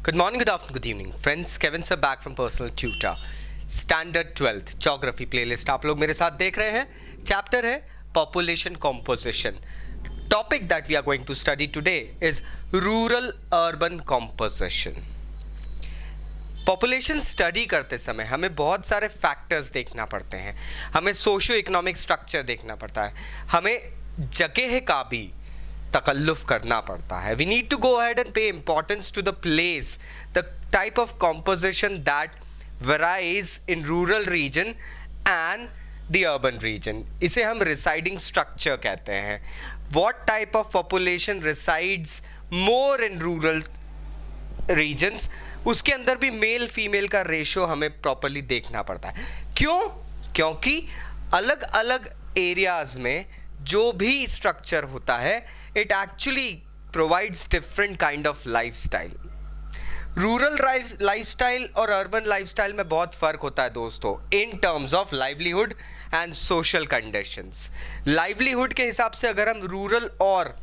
Good morning, good afternoon, good evening. Friends, Kevin sir back from Personal Tutor. Standard 12th Geography playlist आप लोग मेरे साथ देख रहे हैं. Chapter है Population Composition. Topic that we are going to study today is Rural-Urban Composition. Population study करते समय हमें बहुत सारे फैक्टर्स देखना पड़ते हैं. हमें सोशियो इकोनॉमिक स्ट्रक्चर देखना पड़ता है. हमें जगह का भी तकल्लुफ करना पड़ता है. We need to go ahead and pay importance to the place, the type of composition that varies in rural region and the urban region. इसे हम रिसाइडिंग स्ट्रक्चर कहते हैं. What type of population resides more in rural regions, उसके अंदर भी male female का ratio हमें properly देखना पड़ता है. क्यों? क्योंकि अलग अलग एरियाज में जो भी स्ट्रक्चर होता है it actually provides different kind of lifestyle. Rural lifestyle और अर्बन लाइफस्टाइल में बहुत फर्क होता है दोस्तों, in terms of livelihood and social conditions. Livelihood के हिसाब से अगर हम रूरल और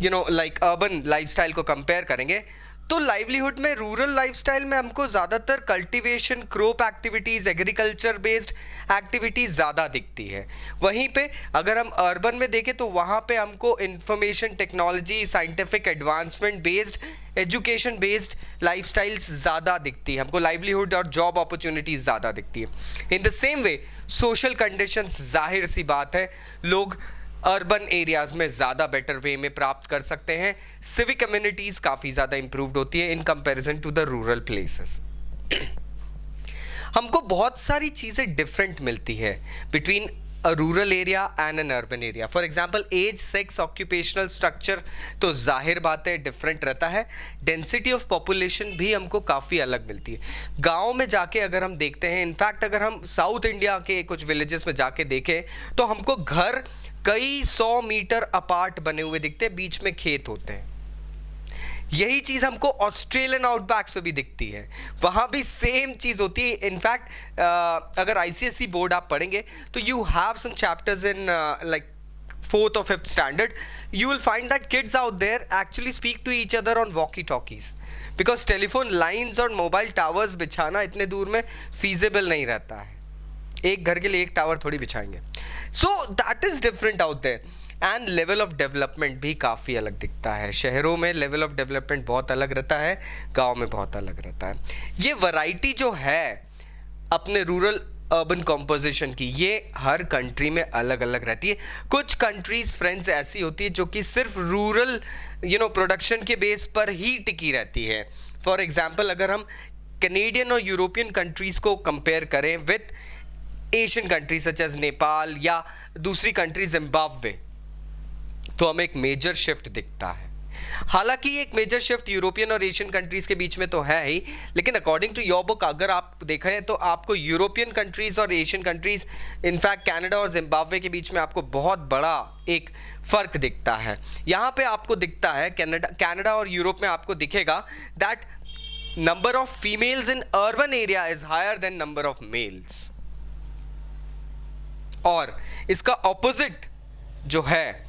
अर्बन लाइफस्टाइल को कंपेयर करेंगे तो लाइवलीहुड में, रूरल लाइफस्टाइल में हमको ज़्यादातर cultivation, crop activities, agriculture based activities ज़्यादा दिखती है. वहीं पे अगर हम अर्बन में देखें तो वहाँ पे हमको information technology, scientific advancement based, education based lifestyles ज़्यादा दिखती है. हमको लाइवलीहुड और जॉब अपॉर्चुनिटीज़ ज़्यादा दिखती है. In the same way social conditions, जाहिर सी बात है, लोग अर्बन एरियाज में ज़्यादा बेटर वे में प्राप्त कर सकते हैं. सिविक कम्युनिटीज़ काफ़ी ज़्यादा इंप्रूव्ड होती है in comparison to the rural places. हमको बहुत सारी चीज़ें डिफरेंट मिलती है between a rural area and an urban area. For example age, sex, occupational structure तो जाहिर बात है डिफरेंट रहता है. डेंसिटी ऑफ पॉपुलेशन भी हमको काफ़ी अलग मिलती है. गांव में जाके अगर हम देखते हैं, इनफैक्ट अगर हम साउथ इंडिया के कुछ विलेजेस में जाके देखें तो हमको घर कई 100 मीटर अपार्ट बने हुए दिखते हैं, बीच में खेत होते हैं. यही चीज़ हमको ऑस्ट्रेलियन आउटबैक्स में भी दिखती है. वहाँ भी सेम चीज़ होती है. इनफैक्ट अगर ICSE बोर्ड आप पढ़ेंगे तो you have some chapters in like 4th और 5th standard. You will find that kids out there actually speak to each other on walkie talkies, because telephone lines और mobile towers बिछाना इतने दूर में feasible नहीं रहता है. एक घर के लिए एक टावर थोड़ी बिछाएंगे. So that is different out there. And level of development भी काफ़ी अलग दिखता है. शहरों में लेवल ऑफ डेवलपमेंट बहुत अलग रहता है, गांव में बहुत अलग रहता है. ये वैरायटी जो है अपने रूरल अर्बन कॉम्पोजिशन की, ये हर कंट्री में अलग अलग रहती है. कुछ कंट्रीज फ्रेंड्स ऐसी होती है जो कि सिर्फ रूरल प्रोडक्शन के बेस पर ही टिकी रहती है. फॉर एग्जाम्पल अगर हम कैनेडियन और यूरोपियन कंट्रीज को कंपेयर करें with Asian countries such as Nepal या दूसरी कंट्री जिम्बाब्वे, तो हमें एक मेजर शिफ्ट दिखता है. हालांकि एक मेजर शिफ्ट यूरोपियन और एशियन कंट्रीज के बीच में तो है ही, लेकिन अकॉर्डिंग टू योर बुक अगर आप देखें तो आपको यूरोपियन कंट्रीज और एशियन कंट्रीज, इनफैक्ट कनाडा और जिम्बाब्वे के बीच में आपको बहुत बड़ा एक फर्क दिखता है. यहाँ पे आपको दिखता है कनाडा और यूरोप में आपको दिखेगा that number of females in urban area is higher than number of males. और इसका ऑपोजिट जो है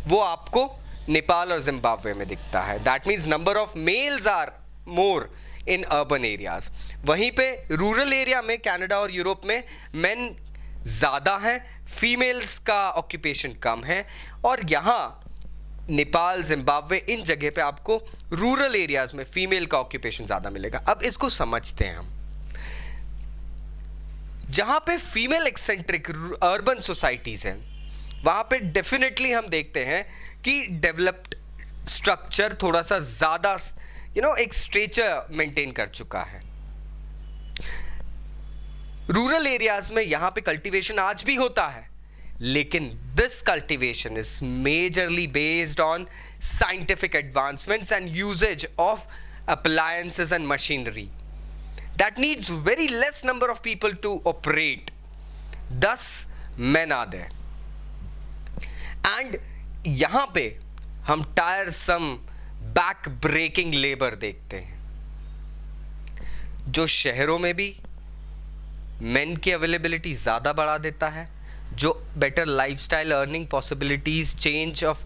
वो आपको नेपाल और जिम्बाब्वे में दिखता है. That means number of males are more in urban areas. वहीं पे रूरल एरिया में कनाडा और यूरोप में मेन ज़्यादा हैं, फीमेल्स का ऑक्यूपेशन कम है. और यहाँ नेपाल, जिम्बाब्वे, इन जगह पे आपको रूरल एरियाज में फीमेल का ऑक्यूपेशन ज़्यादा मिलेगा. अब इसको समझते हैं हम. जहाँ पे फीमेल एक्सेंट्रिक अर्बन सोसाइटीज़ हैं वहाँ पे डेफिनेटली हम देखते हैं कि डेवलप्ड स्ट्रक्चर थोड़ा सा ज़्यादा एक स्ट्रेचर मेंटेन कर चुका है. रूरल एरियाज में यहाँ पे कल्टीवेशन आज भी होता है, लेकिन this cultivation is majorly based on scientific advancements and usages of appliances and machinery that needs very less number of people to operate. Thus men are there. And यहाँ पे हम tiresome back breaking labor देखते हैं, जो शहरों में भी men की availability ज़्यादा बढ़ा देता है, जो better lifestyle earning possibilities, change of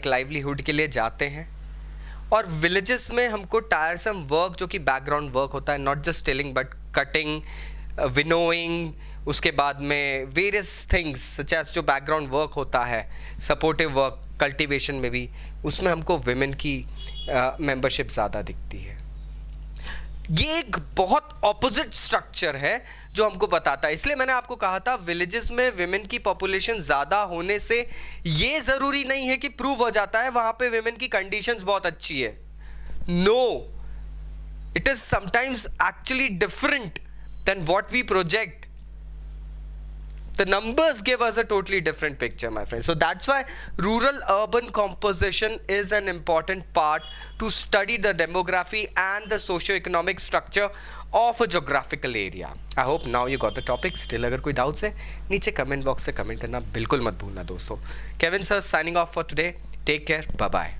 livelihood के लिए जाते हैं. और विलेजेस में हमको टायरसम वर्क जो कि बैकग्राउंड वर्क होता है, not just tilling but cutting, winnowing, उसके बाद में वेरियस थिंग्स सच एज जो बैकग्राउंड वर्क होता है, सपोर्टिव वर्क कल्टीवेशन में भी, उसमें हमको विमेन की मेंबरशिप ज़्यादा दिखती है। ये एक बहुत ऑपोजिट स्ट्रक्चर है जो हमको बताता है। इसलिए मैंने आपको कहा था विलेजेस में विमेन की पॉपुलेशन ज़्यादा होने से ये ज़रूरी नहीं है कि प्रूव हो जाता है वहाँ पे विमेन की कंडीशंस बहुत अच्छी है। No, it is sometimes actually different than what we project. The numbers give us a totally different picture, my friends. So that's why rural-urban composition is an important part to study the demography and the socio-economic structure of a geographical area. I hope now you got the topic. Still अगर कोई doubts है नीचे comment box से comment करना बिल्कुल मत भूलना दोस्तों. Kevin sir signing off for today. Take care. Bye bye.